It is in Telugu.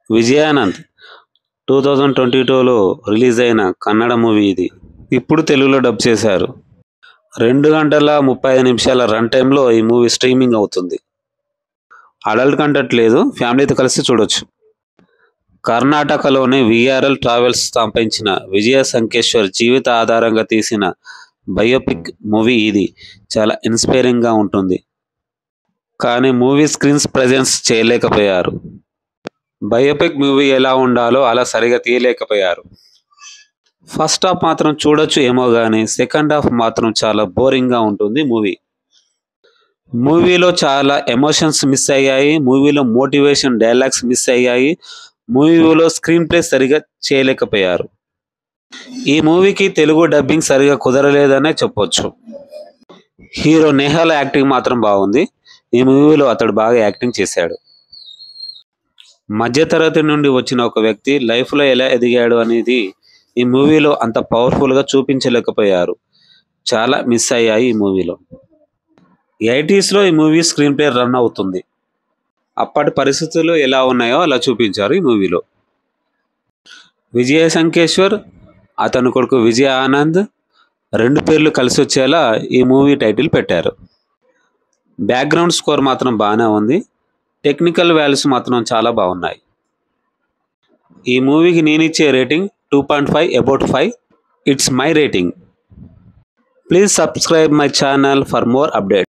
విజయానంద్ 2022లో రిలీజ్ అయిన కన్నడ మూవీ ఇది. ఇప్పుడు తెలుగులో డబ్ చేశారు. 2 గంటల 35 నిమిషాల రన్ టైంలో ఈ మూవీ స్ట్రీమింగ్ అవుతుంది. అడల్ట్ కంటెంట్ లేదు, ఫ్యామిలీతో కలిసి చూడొచ్చు. కర్ణాటకలోని విఆర్ఎల్ ట్రావెల్స్ స్థాపించిన విజయ సంకేశ్వర్ జీవిత ఆధారంగా తీసిన బయోపిక్ మూవీ ఇది. చాలా ఇన్స్పైరింగ్గా ఉంటుంది. కానీ మూవీ స్క్రీన్స్ ప్రెజెన్స్ చేయలేకపోయారు. బయోపిక్ మూవీ ఎలా ఉండాలో అలా సరిగా తీయలేకపోయారు. ఫస్ట్ హాఫ్ మాత్రం చూడొచ్చు ఏమో కానీ సెకండ్ హాఫ్ మాత్రం చాలా బోరింగ్గా ఉంటుంది మూవీ. మూవీలో చాలా ఎమోషన్స్ మిస్ అయ్యాయి. మూవీలో మోటివేషన్ డైలాగ్స్ మిస్ అయ్యాయి. మూవీలో స్క్రీన్ ప్లే సరిగా చేయలేకపోయారు. ఈ మూవీకి తెలుగు డబ్బింగ్ సరిగా కుదరలేదనే చెప్పొచ్చు. హీరో నేహాల్ యాక్టింగ్ మాత్రం బాగుంది. ఈ మూవీలో అతడు బాగా యాక్టింగ్ చేశాడు. మధ్యతరగతి నుండి వచ్చిన ఒక వ్యక్తి లైఫ్లో ఎలా ఎదిగాడు అనేది ఈ మూవీలో అంత పవర్ఫుల్గా చూపించలేకపోయారు. చాలా మిస్ అయ్యాయి ఈ మూవీలో. 80sలో ఈ మూవీ స్క్రీన్ ప్లే రన్ అవుతుంది. అప్పటి పరిస్థితులు ఎలా ఉన్నాయో అలా చూపించారు ఈ మూవీలో. విజయ సంకేశ్వర్, అతని కొడుకు విజయ ఆనంద్ 2 పేర్లు కలిసి వచ్చేలా ఈ మూవీ టైటిల్ పెట్టారు. బ్యాక్గ్రౌండ్ స్కోర్ మాత్రం బాగానే ఉంది. టెక్నికల్ వాల్యూస్ మాత్రం చాలా బాగున్నాయి. ఈ మూవీకి నేను ఇచ్చే rating 2.5/5. It's my rating. Please subscribe my channel for more updates.